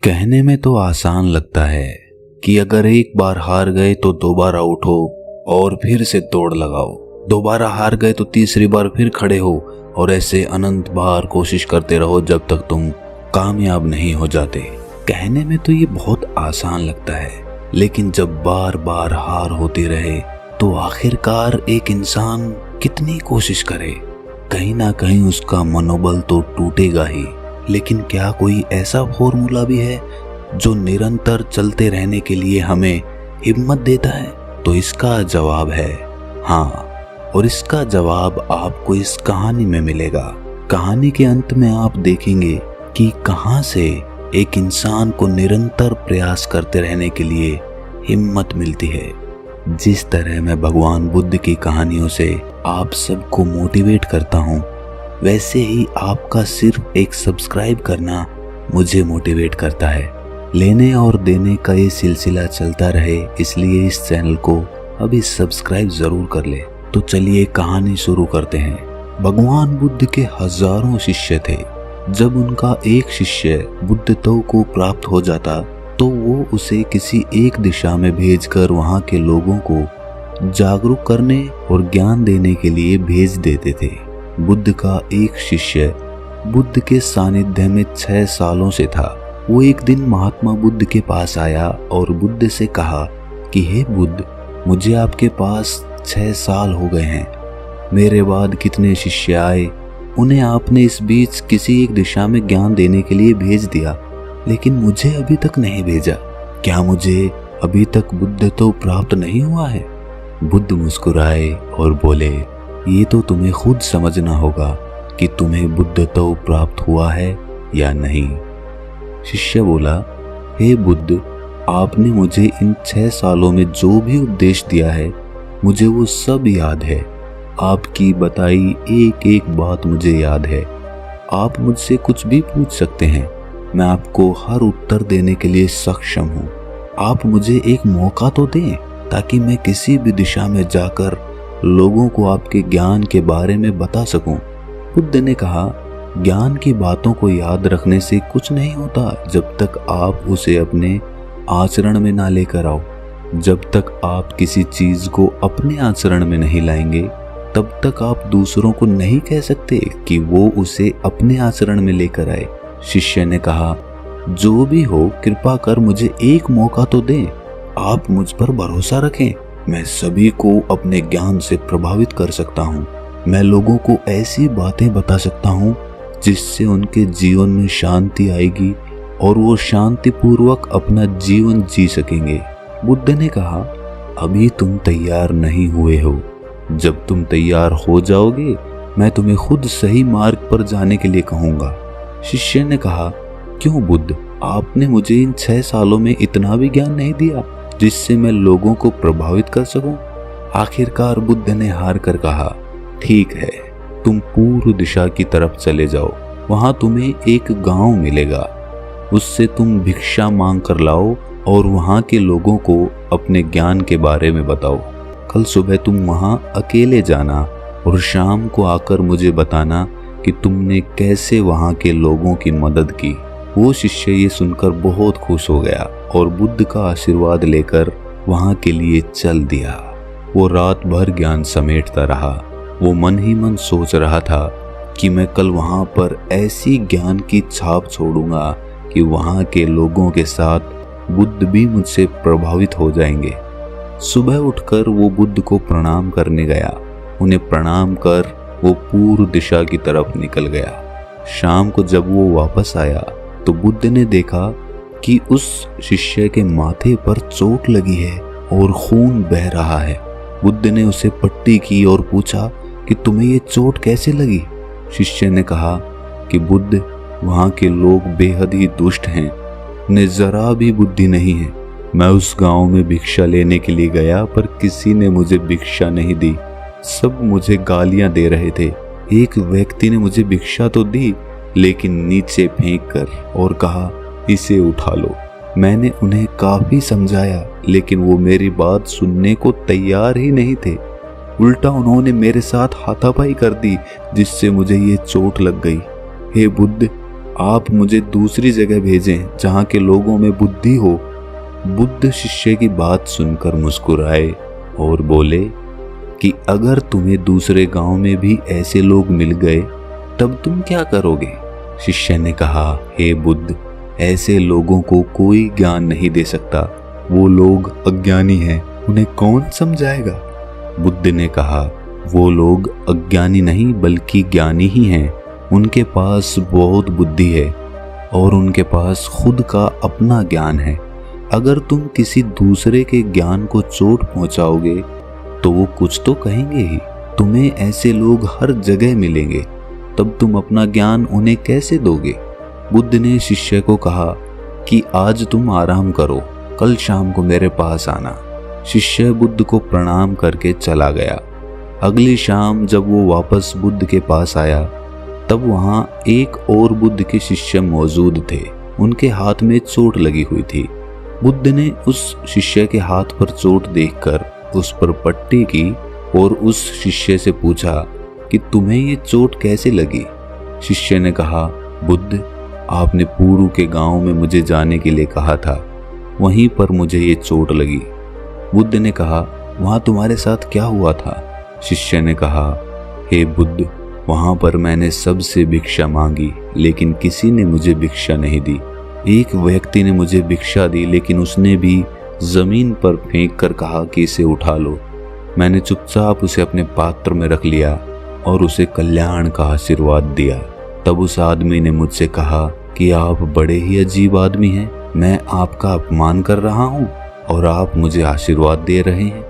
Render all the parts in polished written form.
कहने में तो आसान लगता है कि अगर एक बार हार गए तो दोबारा उठो और फिर से दौड़ लगाओ, दोबारा हार गए तो तीसरी बार फिर खड़े हो और ऐसे अनंत बार कोशिश करते रहो जब तक तुम कामयाब नहीं हो जाते। कहने में तो ये बहुत आसान लगता है, लेकिन जब बार बार हार होती रहे तो आखिरकार एक इंसान कितनी कोशिश करे, कहीं ना कहीं उसका मनोबल तो टूटेगा ही। लेकिन क्या कोई ऐसा फॉर्मूला भी है जो निरंतर चलते रहने के लिए हमें हिम्मत देता है? तो इसका जवाब है हाँ, और इसका जवाब आपको इस कहानी में मिलेगा। कहानी के अंत में आप देखेंगे कि कहां से एक इंसान को निरंतर प्रयास करते रहने के लिए हिम्मत मिलती है। जिस तरह मैं भगवान बुद्ध की कहानियों से आप सबको मोटिवेट करता हूँ, वैसे ही आपका सिर्फ एक सब्सक्राइब करना मुझे मोटिवेट करता है। लेने और देने का ये सिलसिला चलता रहे, इसलिए इस चैनल को अभी सब्सक्राइब जरूर कर ले। तो चलिए कहानी शुरू करते हैं। भगवान बुद्ध के हजारों शिष्य थे। जब उनका एक शिष्य बुद्धत्व को प्राप्त हो जाता तो वो उसे किसी एक दिशा में भेजकर वहाँ के लोगों को जागरूक करने और ज्ञान देने के लिए भेज देते थे। बुद्ध का एक शिष्य बुद्ध के सानिध्य में 6 सालों से था। वो एक दिन महात्मा बुद्ध के पास आया और बुद्ध से कहा कि हे बुद्ध, मुझे आपके पास 6 साल हो गए हैं। मेरे बाद कितने शिष्य आए, उन्हें आपने इस बीच किसी एक दिशा में ज्ञान देने के लिए भेज दिया, लेकिन मुझे अभी तक नहीं भेजा। क्या मुझे अभी तक बुद्धत्व प्राप्त नहीं हुआ है? बुद्ध मुस्कुराए और बोले, ये तो तुम्हें खुद समझना होगा कि तुम्हें बुद्धत्व प्राप्त हुआ है या नहीं। शिष्य बोला, हे बुद्ध, आपने मुझे इन 6 सालों में जो भी उपदेश दिया है, मुझे वो सब याद है। आपकी बताई एक एक बात मुझे याद है। आप मुझसे कुछ भी पूछ सकते हैं, मैं आपको हर उत्तर देने के लिए सक्षम हूँ। आप मुझे एक मौका तो दें ताकि मैं किसी भी दिशा में जाकर लोगों को आपके ज्ञान के बारे में बता सकूं। बुद्ध ने कहा, ज्ञान की बातों को याद रखने से कुछ नहीं होता जब तक आप उसे अपने आचरण में ना लेकर आओ। जब तक आप किसी चीज को अपने आचरण में नहीं लाएंगे, तब तक आप दूसरों को नहीं कह सकते कि वो उसे अपने आचरण में लेकर आए। शिष्य ने कहा, जो भी हो, कृपा कर मुझे एक मौका तो दें। आप मुझ पर भरोसा रखें, मैं सभी को अपने ज्ञान से प्रभावित कर सकता हूँ। मैं लोगों को ऐसी बातें बता सकता हूँ जिससे उनके जीवन में शांति आएगी और वो शांतिपूर्वक अपना जीवन जी सकेंगे। बुद्ध ने कहा, अभी तुम तैयार नहीं हुए हो। जब तुम तैयार हो जाओगे, मैं तुम्हें खुद सही मार्ग पर जाने के लिए कहूँगा। शिष्य ने कहा, क्यों बुद्ध, आपने मुझे इन 6 सालों में इतना भी ज्ञान नहीं दिया जिससे मैं लोगों को प्रभावित कर सकूं? आखिरकार बुद्ध ने हार कर कहा, ठीक है, तुम पूर्व दिशा की तरफ चले जाओ। वहां तुम्हें एक गांव मिलेगा, उससे तुम भिक्षा मांग कर लाओ और वहां के लोगों को अपने ज्ञान के बारे में बताओ। कल सुबह तुम वहां अकेले जाना और शाम को आकर मुझे बताना कि तुमने कैसे वहां के लोगों की मदद की। वो शिष्य ये सुनकर बहुत खुश हो गया और बुद्ध का आशीर्वाद लेकर वहां के लिए चल दिया। वो रात भर ज्ञान समेटता रहा। वो मन ही मन सोच रहा था कि मैं कल वहां पर ऐसी ज्ञान की छाप छोड़ूंगा कि वहां के लोगों के साथ बुद्ध भी मुझसे प्रभावित हो जाएंगे। सुबह उठकर वो बुद्ध को प्रणाम करने गया। उन्हें प्रणाम कर वो पूर्व दिशा की तरफ निकल गया। शाम को जब वो वापस आया तो बुद्ध ने देखा कि उस शिष्य के माथे पर चोट लगी है और खून बह रहा है। बुद्ध ने उसे पट्टी की और पूछा कि तुम्हें ये चोट कैसे लगी? शिष्य ने कहा कि बुद्ध, वहाँ के लोग बेहद ही दुष्ट हैं, उन्हें जरा भी बुद्धि नहीं है। मैं उस गांव में भिक्षा लेने के लिए गया पर किसी ने मुझे भिक्षा नहीं दी, सब मुझे गालियां दे रहे थे। एक व्यक्ति ने मुझे भिक्षा तो दी, लेकिन नीचे फेंक कर और कहा, इसे उठा लो। मैंने उन्हें काफी समझाया, लेकिन वो मेरी बात सुनने को तैयार ही नहीं थे। उल्टा उन्होंने मेरे साथ हाथापाई कर दी, जिससे मुझे ये चोट लग गई। हे बुद्ध, आप मुझे दूसरी जगह भेजें जहाँ के लोगों में बुद्धि हो। बुद्ध शिष्य की बात सुनकर मुस्कुराए और बोले कि अगर तुम्हें दूसरे गांव में भी ऐसे लोग मिल गए तब तुम क्या करोगे? शिष्य ने कहा, हे बुद्ध, ऐसे लोगों को कोई ज्ञान नहीं दे सकता। वो लोग अज्ञानी हैं, उन्हें कौन समझाएगा? बुद्ध ने कहा, वो लोग अज्ञानी नहीं बल्कि ज्ञानी ही हैं। उनके पास बहुत बुद्धि है और उनके पास खुद का अपना ज्ञान है। अगर तुम किसी दूसरे के ज्ञान को चोट पहुंचाओगे तो वो कुछ तो कहेंगे ही। तुम्हें ऐसे लोग हर जगह मिलेंगे, तब तुम अपना ज्ञान उन्हें कैसे दोगे? बुद्ध ने शिष्य को कहा कि आज तुम आराम करो, कल शाम को मेरे पास आना। शिष्य बुद्ध को प्रणाम करके चला गया। अगली शाम जब वो वापस बुद्ध के पास आया तब वहाँ एक और बुद्ध के शिष्य मौजूद थे। उनके हाथ में चोट लगी हुई थी। बुद्ध ने उस शिष्य के हाथ पर चोट देखकर उस पर पट्टी की और उस शिष्य से पूछा कि तुम्हें ये चोट कैसे लगी? शिष्य ने कहा, बुद्ध, आपने पूर्व के गांव में मुझे जाने के लिए कहा था, वहीं पर मुझे ये चोट लगी। बुद्ध ने कहा, वहां तुम्हारे साथ क्या हुआ था? शिष्य ने कहा, हे बुद्ध, वहां पर मैंने सबसे भिक्षा मांगी लेकिन किसी ने मुझे भिक्षा नहीं दी। एक व्यक्ति ने मुझे भिक्षा दी लेकिन उसने भी जमीन पर फेंक कर कहा कि इसे उठा लो। मैंने चुपचाप उसे अपने पात्र में रख लिया और उसे कल्याण का आशीर्वाद दिया। तब उस आदमी ने मुझसे कहा कि आप बड़े ही अजीब आदमी हैं। मैं आपका अपमान कर रहा हूँ और आप मुझे आशीर्वाद दे रहे हैं।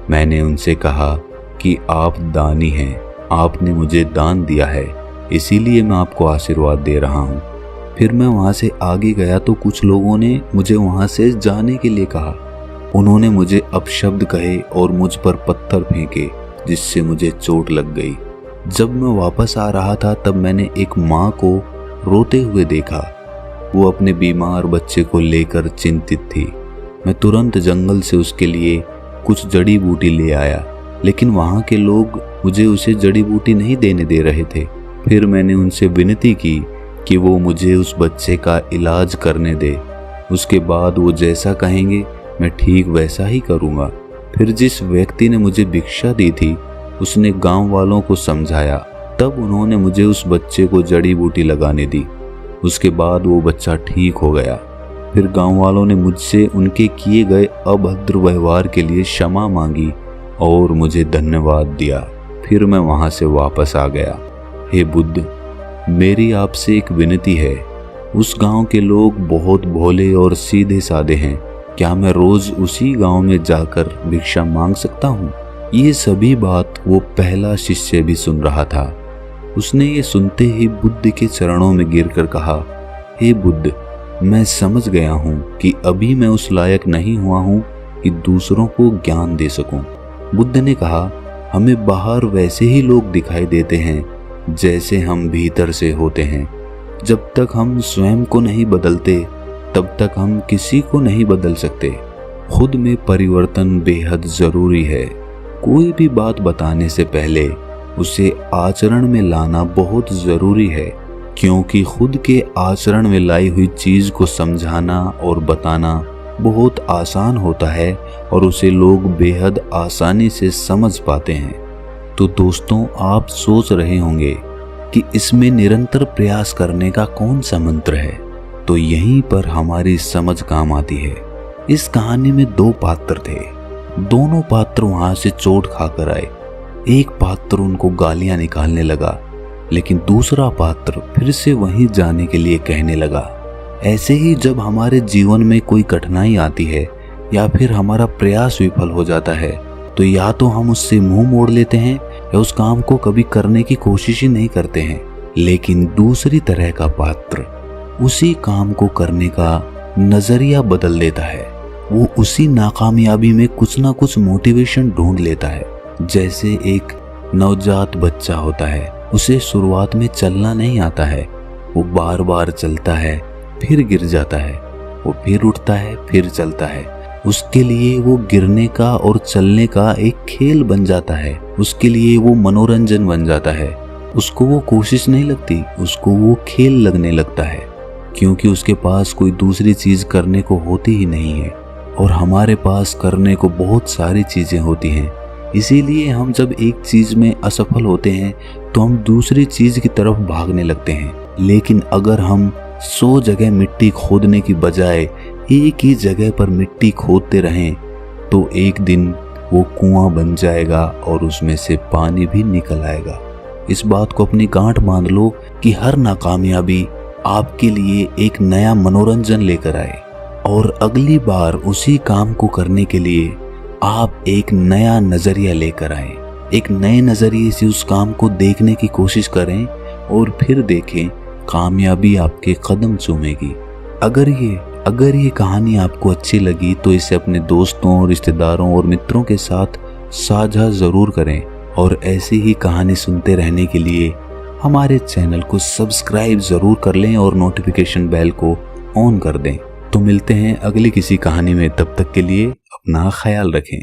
मैंने उनसे कहा कि आप दानी हैं, आपने मुझे दान दिया है, इसीलिए मैं आपको आशीर्वाद दे रहा हूँ। फिर मैं वहाँ से आगे गया तो कुछ लोगों ने मुझे वहाँ से जाने के लिए कहा। उन्होंने मुझे अपशब्द कहे और मुझ पर पत्थर फेंके, जिससे मुझे चोट लग गई। जब मैं वापस आ रहा था तब मैंने एक माँ को रोते हुए देखा। वो अपने बीमार बच्चे को लेकर चिंतित थी। मैं तुरंत जंगल से उसके लिए कुछ जड़ी बूटी ले आया, लेकिन वहाँ के लोग मुझे उसे जड़ी बूटी नहीं देने दे रहे थे। फिर मैंने उनसे विनती की कि वो मुझे उस बच्चे का इलाज करने दे। उसके बाद वो जैसा कहेंगे मैं ठीक वैसा ही करूँगा। फिर जिस व्यक्ति ने मुझे भिक्षा दी थी उसने गांव वालों को समझाया। तब उन्होंने मुझे उस बच्चे को जड़ी बूटी लगाने दी। उसके बाद वो बच्चा ठीक हो गया। फिर गांव वालों ने मुझसे उनके किए गए अभद्र व्यवहार के लिए क्षमा मांगी और मुझे धन्यवाद दिया। फिर मैं वहां से वापस आ गया। हे बुद्ध, मेरी आपसे एक विनती है। उस गांव के लोग बहुत भोले और सीधे साधे हैं। क्या मैं रोज उसी गांव में जाकर भिक्षा मांग सकता हूँ? ये सभी बात वो पहला शिष्य भी सुन रहा था। उसने ये सुनते ही बुद्ध के चरणों में गिरकर कहा, हे बुद्ध, मैं समझ गया हूँ कि अभी मैं उस लायक नहीं हुआ हूँ कि दूसरों को ज्ञान दे सकूं। बुद्ध ने कहा, हमें बाहर वैसे ही लोग दिखाई देते हैं जैसे हम भीतर से होते हैं। जब तक हम स्वयं को नहीं बदलते तब तक हम किसी को नहीं बदल सकते। खुद में परिवर्तन बेहद जरूरी है। कोई भी बात बताने से पहले उसे आचरण में लाना बहुत जरूरी है, क्योंकि खुद के आचरण में लाई हुई चीज को समझाना और बताना बहुत आसान होता है और उसे लोग बेहद आसानी से समझ पाते हैं। तो दोस्तों, आप सोच रहे होंगे कि इसमें निरंतर प्रयास करने का कौन सा मंत्र है, तो यहीं पर हमारी समझ काम आती है। इस कहानी में दो पात्र थे। दोनों पात्र वहां से चोट खाकर आए। एक पात्र उनको गालियां निकालने लगा, लेकिन दूसरा पात्र फिर से वहीं जाने के लिए कहने लगा। ऐसे ही जब हमारे जीवन में कोई कठिनाई आती है या फिर हमारा प्रयास विफल हो जाता है, तो या तो हम उससे मुंह मोड़ लेते हैं या उस काम को कभी करने की कोशिश ही नहीं करते हैं। लेकिन दूसरी तरह का पात्र उसी काम को करने का नजरिया बदल देता है। वो उसी नाकामयाबी में कुछ ना कुछ मोटिवेशन ढूंढ लेता है। जैसे एक नवजात बच्चा होता है, उसे शुरुआत में चलना नहीं आता है। वो बार बार चलता है, फिर गिर जाता है, वो फिर उठता है, फिर चलता है। उसके लिए वो गिरने का और चलने का एक खेल बन जाता है। उसके लिए वो मनोरंजन बन जाता है। उसको वो कोशिश नहीं लगती, उसको वो खेल लगने लगता है, क्योंकि उसके पास कोई दूसरी चीज करने को होती ही नहीं है। और हमारे पास करने को बहुत सारी चीजें होती हैं, इसीलिए हम जब एक चीज में असफल होते हैं तो हम दूसरी चीज की तरफ भागने लगते हैं। लेकिन अगर हम 100 जगह मिट्टी खोदने की बजाय एक ही जगह पर मिट्टी खोदते रहें तो एक दिन वो कुआं बन जाएगा और उसमें से पानी भी निकल आएगा। इस बात को अपनी गांठ बांध लो कि हर नाकामयाबी आपके लिए एक नया मनोरंजन लेकर आए, और अगली बार उसी काम को करने के लिए आप एक नया नजरिया लेकर आए। एक नए नजरिए से उस काम को देखने की कोशिश करें और फिर देखें कामयाबी आपके कदम चूमेगी। अगर ये कहानी आपको अच्छी लगी तो इसे अपने दोस्तों, रिश्तेदारों और मित्रों के साथ साझा जरूर करें, और ऐसी ही कहानी सुनते रहने के लिए हमारे चैनल को सब्सक्राइब जरूर कर लें और नोटिफिकेशन बेल को ऑन कर दें। तो मिलते हैं अगली किसी कहानी में, तब तक के लिए अपना ख्याल रखें।